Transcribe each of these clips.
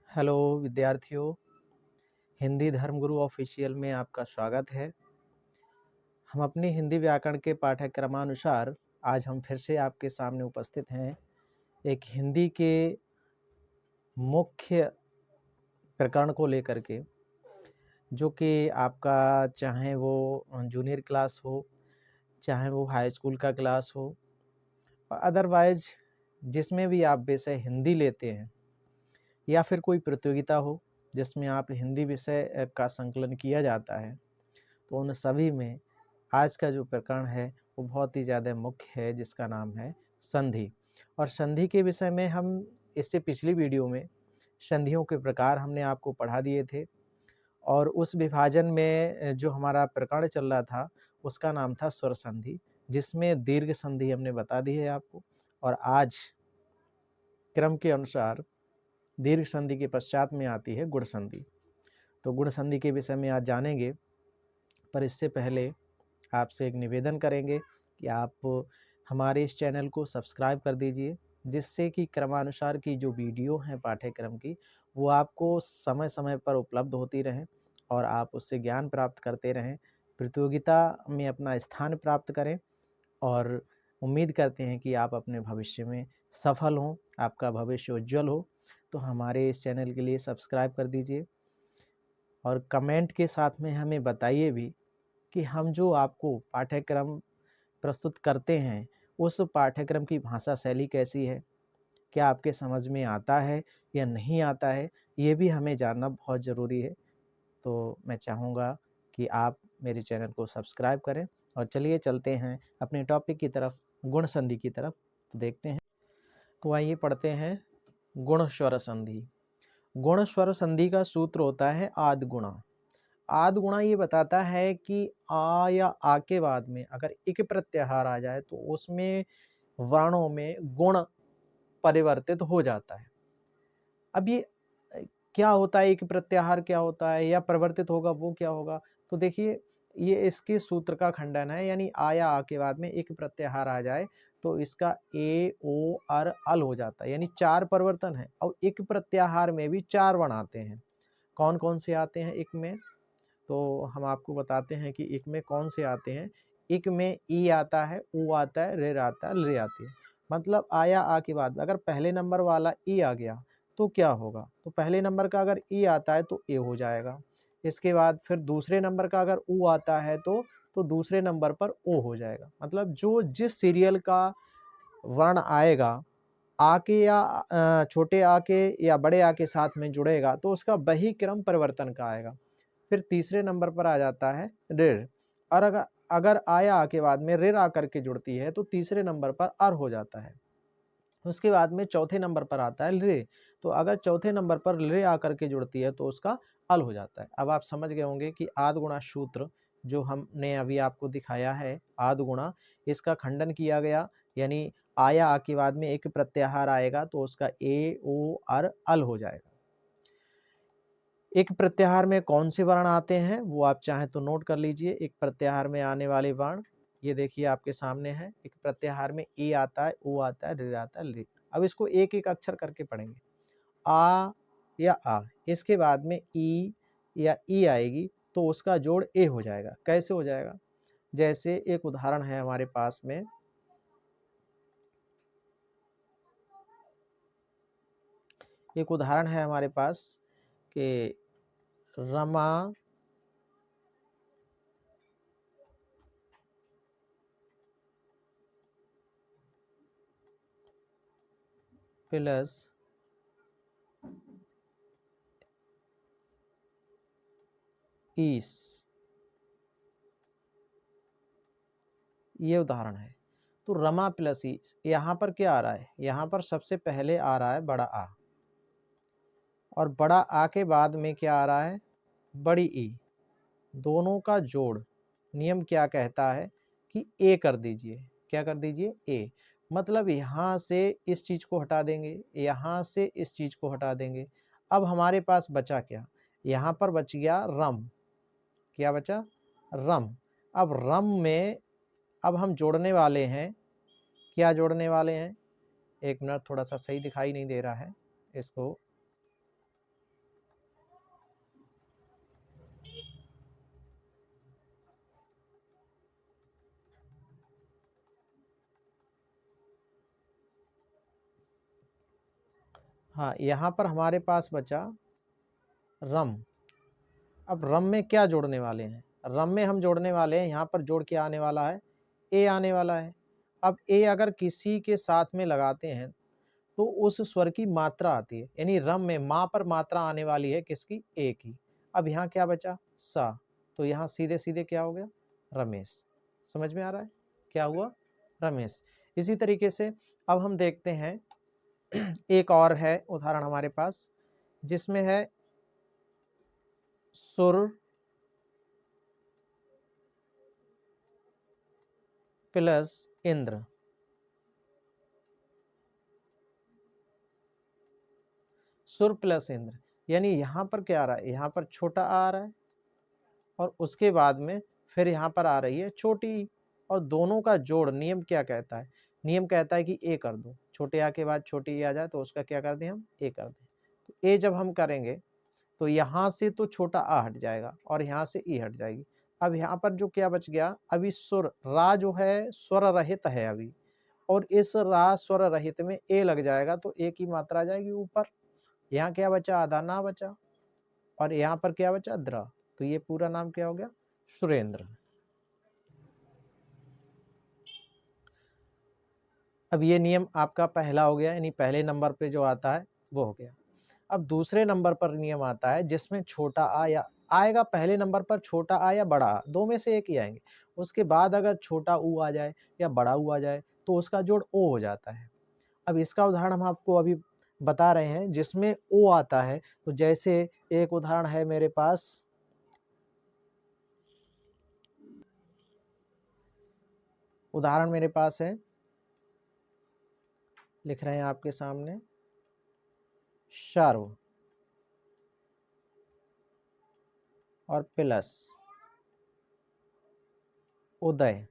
Hello विद्यार्थियों, हिंदी धर्मगुरु official में आपका स्वागत है। हम अपनी हिंदी व्याकरण के पाठ्यक्रमानुसार आज हम फिर से आपके सामने उपस्थित हैं एक हिंदी के मुख्य प्रकरण को लेकर के, जो कि आपका चाहे वो जूनियर क्लास हो, चाहे वो हाई स्कूल का क्लास हो, अदरवाइज जिसमें भी आप विषय हिंदी लेते हैं या फिर कोई प्रतियोगिता हो जिसमें आप हिंदी विषय का संकलन किया जाता है, तो उन सभी में आज का जो प्रकरण है वो बहुत ही ज़्यादा मुख्य है, जिसका नाम है संधि। और संधि के विषय में हम इससे पिछली वीडियो में संधियों के प्रकार हमने आपको पढ़ा दिए थे, और उस विभाजन में जो हमारा प्रकरण चल रहा था उसका नाम था स्वर संधि, जिसमें दीर्घ संधि हमने बता दी है आपको। और आज क्रम के अनुसार दीर्घ संधि के पश्चात में आती है गुण संधि। तो गुण संधि के विषय में आज जानेंगे, पर इससे पहले आपसे एक निवेदन करेंगे कि आप हमारे इस चैनल को सब्सक्राइब कर दीजिए, जिससे कि क्रमानुसार की जो वीडियो हैं पाठ्यक्रम की वो आपको समय समय पर उपलब्ध होती रहें और आप उससे ज्ञान प्राप्त करते रहें, प्रतियोगिता में अपना स्थान प्राप्त करें। और उम्मीद करते हैं कि आप अपने भविष्य में सफल हों, आपका भविष्य उज्जवल हो। तो हमारे इस चैनल के लिए सब्सक्राइब कर दीजिए और कमेंट के साथ में हमें बताइए भी कि हम जो आपको पाठ्यक्रम प्रस्तुत करते हैं उस पाठ्यक्रम की भाषा शैली कैसी है, क्या आपके समझ में आता है या नहीं आता है, ये भी हमें जानना बहुत ज़रूरी है। तो मैं चाहूँगा कि आप मेरे चैनल को सब्सक्राइब करें और चलिए चलते हैं अपने टॉपिक की तरफ, गुण संधि की तरफ। तो देखते हैं, तो आइए पढ़ते हैं गुण स्वर संधि। गुण स्वर संधि का सूत्र होता है आद गुणा। आद गुणा ये बताता है कि आ या आ के बाद में अगर इक प्रत्याहार आ जाए तो उसमें वर्णों में गुण परिवर्तित हो जाता है। अब ये क्या होता है, इक प्रत्याहार क्या होता है या परिवर्तित होगा वो क्या होगा? तो देखिए, ये इसके सूत्र का खंडन है, यानी आ या आ के बाद में इक प्रत्याहार आ जाए तो इसका ए ओ अर अल हो जाता है, यानी 4 परिवर्तन है। और इक प्रत्याहार में भी 4 वर्ण आते हैं। कौन कौन से आते हैं इक में? तो हम आपको बताते हैं कि इक में कौन से आते हैं। इक में ई आता है, ऊ आता है, ऋ आता है, लृ आती है। मतलब आया आ के बाद अगर पहले नंबर वाला ई आ गया तो क्या होगा? तो पहले नंबर का अगर ई आता है तो ए हो जाएगा। इसके बाद फिर दूसरे नंबर का अगर ऊ आता है तो दूसरे नंबर पर ओ हो जाएगा। मतलब जो जिस सीरियल का वर्ण आएगा, आ के या छोटे आ के या बड़े आ के साथ में जुड़ेगा तो उसका वही क्रम परिवर्तन का आएगा। फिर तीसरे नंबर पर आ जाता है ऋ, और अगर आया आ के बाद में ऋ आकर के जुड़ती है तो तीसरे नंबर पर अर हो जाता है। उसके बाद में चौथे नंबर पर आता है लृ, तो अगर चौथे नंबर पर लृ आकर के जुड़ती है तो उसका अल हो जाता है। अब आप समझ गए होंगे कि आद गुणा सूत्र जो हमने अभी आपको दिखाया है, आद गुणा, इसका खंडन किया गया। यानी आया आ के बाद में एक प्रत्याहार आएगा तो उसका ए ओ अर अल हो जाएगा। एक प्रत्याहार में कौन से वर्ण आते हैं वो आप चाहें तो नोट कर लीजिए। एक प्रत्याहार में आने वाले वर्ण ये देखिए आपके सामने है। एक प्रत्याहार में ए आता है, ओ आता है, ऋ आता है, लृ। अब इसको एक एक अक्षर करके पढ़ेंगे। आ या आ, इसके बाद में ई या ई आएगी तो उसका जोड़ ए हो जाएगा। कैसे हो जाएगा? जैसे एक उदाहरण है हमारे पास में, एक उदाहरण है हमारे पास कि रमा प्लस ईस, ये उदाहरण है। तो रमा प्लस ईस, यहाँ पर क्या आ रहा है? यहाँ पर सबसे पहले आ रहा है बड़ा आ, और बड़ा आ के बाद में क्या आ रहा है? बड़ी ई। दोनों का जोड़ नियम क्या कहता है कि ए कर दीजिए। क्या कर दीजिए? ए। मतलब यहाँ से इस चीज़ को हटा देंगे, यहाँ से इस चीज़ को हटा देंगे। अब हमारे पास बचा क्या? यहाँ पर बच गया रम। क्या बचा? रम। अब रम में अब हम जोड़ने वाले हैं, क्या जोड़ने वाले हैं? एक मिनट, थोड़ा सा सही दिखाई नहीं दे रहा है इसको। हाँ, यहाँ पर हमारे पास बचा रम। अब रम में क्या जोड़ने वाले हैं? रम में हम जोड़ने वाले हैं, यहाँ पर जोड़ के आने वाला है, ए आने वाला है। अब ए अगर किसी के साथ में लगाते हैं तो उस स्वर की मात्रा आती है, यानी रम में माँ पर मात्रा आने वाली है किसकी? ए की। अब यहाँ क्या बचा? सा। तो यहाँ सीधे-सीधे क्या हो गया? रमेश। समझ में आ रहा है? क्या हुआ? रमेश। इसी तरीके से अब हम देखते हैं एक और है उदाहरण हमारे पास, जिसमें है सुर प्लस इंद्र। सुर प्लस इंद्र, यानी यहाँ पर क्या आ रहा है? यहाँ पर छोटा आ रहा है और उसके बाद में फिर यहाँ पर आ रही है छोटी ई, और दोनों का जोड़ नियम क्या कहता है? नियम कहता है कि ए कर दो। छोटे आ के बाद छोटी ई आ जाए तो उसका क्या कर दें हम? ए कर दें। तो ए जब हम करेंगे तो यहाँ से तो छोटा आ हट जाएगा और यहाँ से ई हट जाएगी। अब यहाँ पर जो क्या बच गया? अभी सुर रा जो है स्वर रहित है अभी, और इस रा स्वर रहित में ए लग जाएगा तो ए की मात्रा आ जाएगी ऊपर। यहाँ क्या बचा? आधा ना बचा, और यहाँ पर क्या बचा? द्र। तो ये पूरा नाम क्या हो गया? सुरेंद्र। अब ये नियम आपका पहला हो गया, यानी पहले नंबर पे जो आता है वो हो गया। अब दूसरे नंबर पर नियम आता है जिसमें छोटा आ या आएगा। पहले नंबर पर छोटा आ या बड़ा आ, दो में से एक ही आएंगे। उसके बाद अगर छोटा ऊ आ जाए या बड़ा ऊ आ जाए तो उसका जोड़ ओ हो जाता है। अब इसका उदाहरण हम आपको अभी बता रहे हैं जिसमें ओ आता है। तो जैसे एक उदाहरण है मेरे पास, उदाहरण मेरे पास है, लिख रहे हैं आपके सामने, सर्व और प्लस उदय।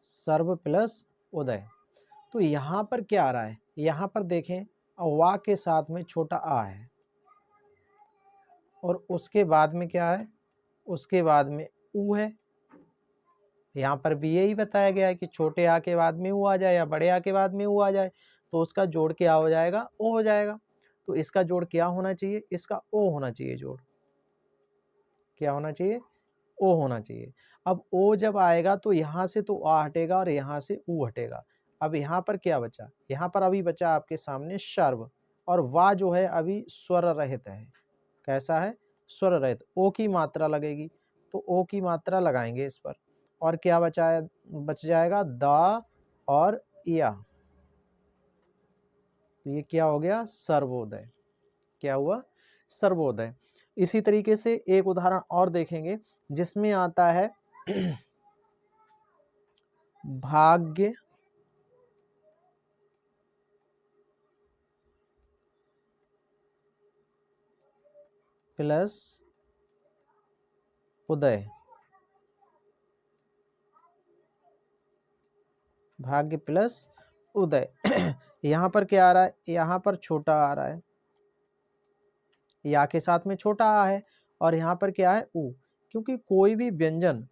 सर्व प्लस उदय। तो यहाँ पर क्या आ रहा है? यहाँ पर देखें, वा के साथ में छोटा आ है और उसके बाद में क्या है? उसके बाद में ऊ है। यहाँ पर भी यही बताया गया है कि छोटे आ के बाद में ऊ आ जाए या बड़े आ के बाद में ऊ आ जाए तो उसका जोड़ क्या हो जाएगा? ओ हो जाएगा। तो इसका जोड़ क्या होना चाहिए? इसका ओ होना चाहिए जोड़। क्या होना चाहिए? ओ होना चाहिए। अब ओ जब आएगा तो यहाँ से तो आ हटेगा और यहाँ से ऊ हटेगा। अब यहाँ पर क्या बचा? यहाँ पर अभी बचा आपके सामने सर्व, और वा जो है अभी स्वर रहित है। कैसा है? स्वर रहित। ओ की मात्रा लगेगी, तो ओ की मात्रा लगाएंगे इस पर, और क्या बचा है? बच जाएगा दा और या। तो ये क्या हो गया? सर्वोदय। क्या हुआ? सर्वोदय। इसी तरीके से एक उदाहरण और देखेंगे जिसमें आता है भाग्य प्लस उदय। भाग्य प्लस उदय। यहाँ पर क्या आ रहा है? यहाँ पर छोटा आ रहा है, या के साथ में छोटा आ है, और यहाँ पर क्या है? ऊ। क्योंकि कोई भी व्यंजन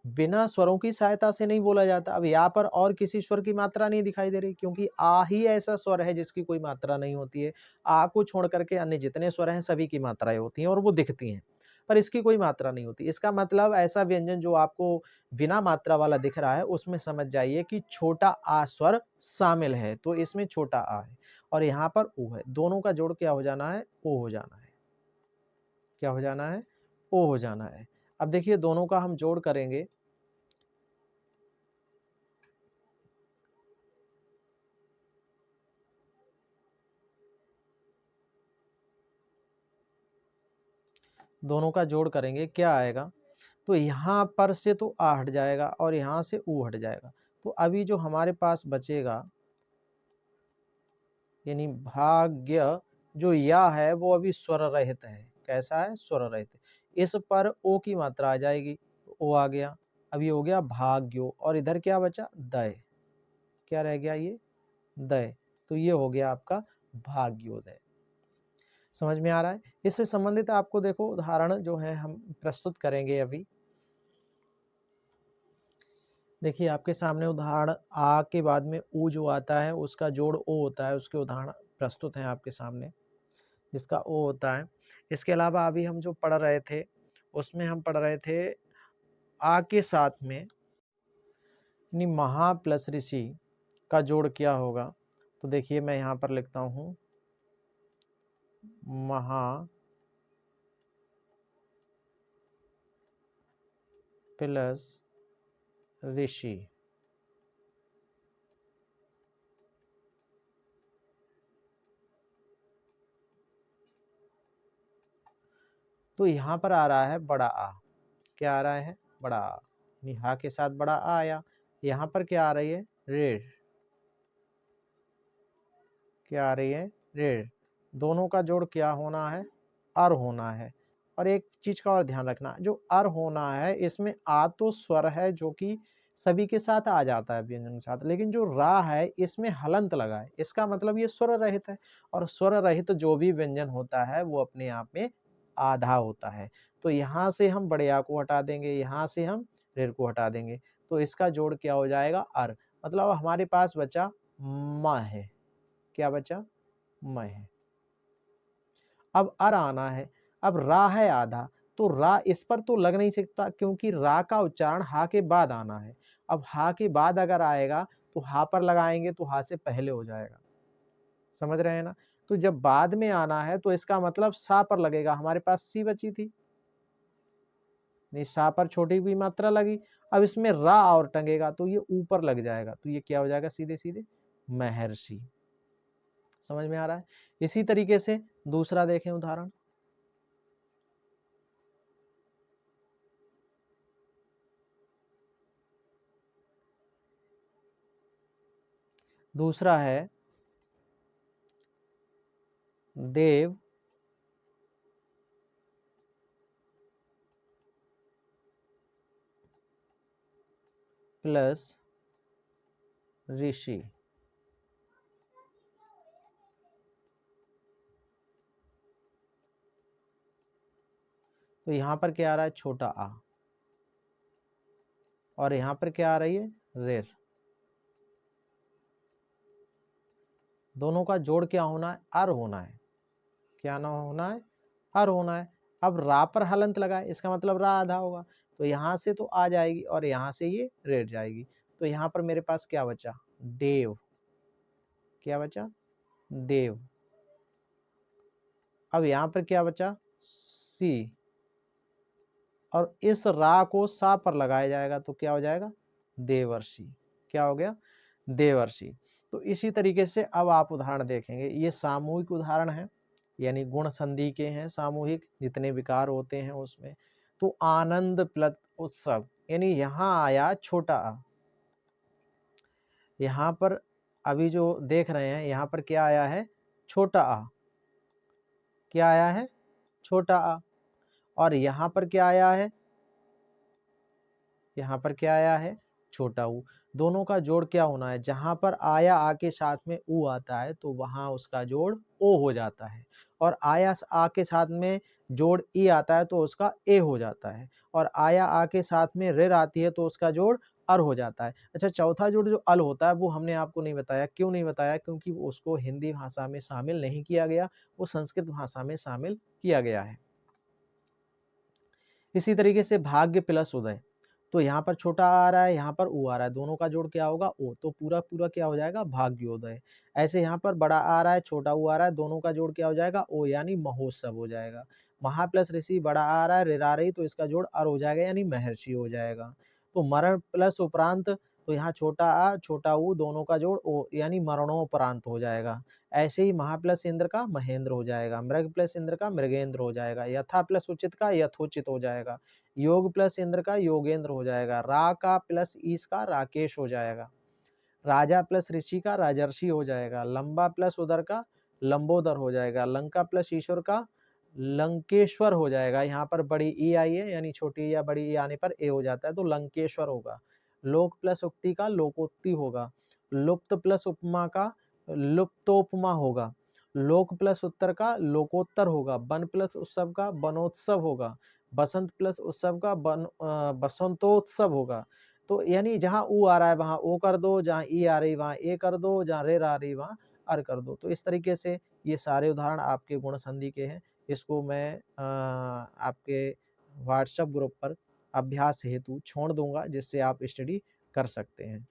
बिना स्वरों की सहायता से नहीं बोला जाता। अब यहाँ पर और किसी स्वर की मात्रा नहीं दिखाई दे रही, क्योंकि आ ही ऐसा स्वर है जिसकी कोई मात्रा नहीं होती है। आ को छोड़ करके अन्य जितने स्वर हैं सभी की मात्राएं होती हैं और वो दिखती हैं, पर इसकी कोई मात्रा नहीं होती। इसका मतलब ऐसा व्यंजन जो आपको बिना मात्रा वाला दिख रहा है उसमें समझ जाइए कि छोटा आ स्वर शामिल है, तो इसमें छोटा आ है और यहाँ पर ऊ है। दोनों का जोड़ क्या हो जाना है? ओ हो जाना है। क्या हो जाना है? ओ हो जाना है। अब देखिए दोनों का हम जोड़ करेंगे, दोनों का जोड़ करेंगे क्या आएगा? तो यहाँ पर से तो आ हट जाएगा और यहाँ से ऊ हट जाएगा। तो अभी जो हमारे पास बचेगा, यानी भाग्य, जो या है वो अभी स्वर रहित है। कैसा है? स्वर रहित। इस पर ओ की मात्रा आ जाएगी, तो ओ आ गया। अभी हो गया भाग्यो, और इधर क्या बचा? दय। क्या रह गया? ये दय। तो ये हो गया आपका भाग्योदय। समझ में आ रहा है? इससे संबंधित आपको देखो उदाहरण जो है हम प्रस्तुत करेंगे अभी। देखिए आपके सामने उदाहरण आ के बाद में ऊ जो आता है उसका जोड़ ओ होता है, उसके उदाहरण प्रस्तुत हैं आपके सामने, जिसका ओ होता है। इसके अलावा अभी हम जो पढ़ रहे थे, उसमें हम पढ़ रहे थे आ के साथ में यानी महा प्लस ऋषि का जोड़ क्या होगा। तो देखिए मैं यहाँ पर लिखता हूँ महा प्लस ऋषि। तो यहाँ पर आ रहा है बड़ा आ। क्या आ रहा है? बड़ा आ। यानी हा के साथ बड़ा आ आया। यहाँ पर क्या आ रही है? ऋ। क्या आ रही है? ऋ। दोनों का जोड़ क्या होना है? अर होना है। और एक चीज का और ध्यान रखना, जो अर होना है इसमें आ तो स्वर है जो कि सभी के साथ आ जाता है व्यंजन के साथ, लेकिन जो रा है इसमें हलंत लगा है, इसका मतलब ये स्वर रहित है। और स्वर रहित जो भी व्यंजन होता है वो अपने आप में आधा होता है। तो यहाँ से हम बड़े आ को हटा देंगे, यहाँ से हम ऋ को हटा देंगे, तो इसका जोड़ क्या हो जाएगा? अर। मतलब हमारे पास बचा म है। क्या बचा? म है। अब अर आना है। अब रा है आधा, तो रा इस पर तो लग नहीं सकता क्योंकि रा का उच्चारण हा के बाद आना है। अब हा के बाद अगर आएगा तो हा पर लगाएंगे तो हा से पहले हो जाएगा। समझ रहे हैं ना? तो जब बाद में आना है तो इसका मतलब सा पर लगेगा। हमारे पास सी बची थी, नहीं सा पर छोटी भी मात्रा लगी। अब इसमें रा और टंगेगा तो ये ऊपर लग जाएगा, तो ये क्या हो जाएगा? सीधे सीधे महर्षि। समझ में आ रहा है? इसी तरीके से दूसरा देखें उदाहरण। दूसरा है देव प्लस ऋषि। तो यहां पर क्या आ रहा है? छोटा आ। और यहां पर क्या आ रही है? रेर। दोनों का जोड़ क्या होना है? अर होना है। क्या ना होना है? अर होना है। अब रा पर हलंत लगा है, इसका मतलब रा आधा होगा, तो यहां से तो आ जाएगी और यहां से ये रेट जाएगी। तो यहां पर मेरे पास क्या बचा? देव। क्या बचा? देव। अब यहां पर क्या बचा? सी। और इस रा को सा पर लगाया जाएगा तो क्या हो जाएगा? देवर्षि। क्या हो गया? देवर्षि। तो इसी तरीके से अब आप उदाहरण देखेंगे, ये सामूहिक उदाहरण है, यानी गुण संधि के हैं सामूहिक, जितने विकार होते हैं उसमें। तो आनंद प्लस उत्सव, यानी यहां आया छोटा आ। यहां पर अभी जो देख रहे हैं यहां पर क्या आया है? छोटा आ। क्या आया है? छोटा आ। और यहां पर क्या आया है? यहाँ पर क्या आया है? छोटा ऊ। दोनों का जोड़ क्या होना है? जहां पर आया आ के साथ में ऊ आता है तो वहां उसका जोड़ ओ हो जाता है, और आया आ के साथ में जोड़ ई आता है तो उसका ए हो जाता है, और आया आ के साथ में ऋ आती है तो उसका जोड़ अर हो जाता है। अच्छा, चौथा जोड़ जो अल होता है वो हमने आपको नहीं बताया। क्यों नहीं बताया? क्योंकि उसको हिंदी भाषा में शामिल नहीं किया गया, वो संस्कृत भाषा में शामिल किया गया है। इसी तरीके से भाग्य प्लस उदय, तो यहाँ पर छोटा आ रहा है, यहाँ पर ऊ आ रहा है, दोनों का जोड़ क्या होगा? ओ। तो पूरा पूरा क्या हो जाएगा? भाग्योदय। ऐसे यहाँ पर बड़ा आ रहा है, छोटा ऊ आ रहा है, दोनों का जोड़ क्या हो जाएगा? ओ, यानी महोत्सव हो जाएगा। महा प्लस ऋषि, बड़ा आ रहा है, ऋ आ रही, तो इसका जोड़ अर हो जाएगा, यानी महर्षि हो जाएगा। तो मरण प्लस उपरांत, तो यहाँ छोटा आ छोटा ऊ दोनों का जोड़ ओ, यानी मरणोपरांत हो जाएगा। ऐसे ही महा प्लस इंद्र का महेंद्र हो जाएगा, मृग प्लस इंद्र का मृगेंद्र हो जाएगा, यथा प्लस उचित का यथोचित हो जाएगा, योग प्लस इंद्र का योगेंद्र हो जाएगा, रा का प्लस ईश का राकेश हो जाएगा, राजा प्लस ऋषि का राजर्षि हो जाएगा, लंबा प्लस उदर का लंबोदर हो जाएगा, लंका प्लस ईश्वर का लंकेश्वर हो जाएगा। यहाँ पर बड़ी ई आई है, यानी छोटी या बड़ी ई आने पर ए हो जाता है तो लंकेश्वर होगा। लोक प्लस उक्ति का लोकोक्ति होगा, लुप्त प्लस उपमा का लुप्तोपमा होगा, लोक प्लस उत्तर का लोकोत्तर होगा, वन प्लस उत्सव का वनोत्सव होगा, बसंत प्लस उत्सव का बसंतोत्सव होगा, तो यानी जहाँ ऊ आ रहा है वहाँ ओ कर दो, जहाँ ई आ रही वहाँ ए कर दो, जहाँ रेर आ रही वहाँ अर कर दो। तो इस तरीके से ये सारे उदाहरण आपके गुण संधि के हैं। इसको मैं आपके व्हाट्सएप ग्रुप पर अभ्यास हेतु छोड़ दूँगा, जिससे आप स्टडी कर सकते हैं।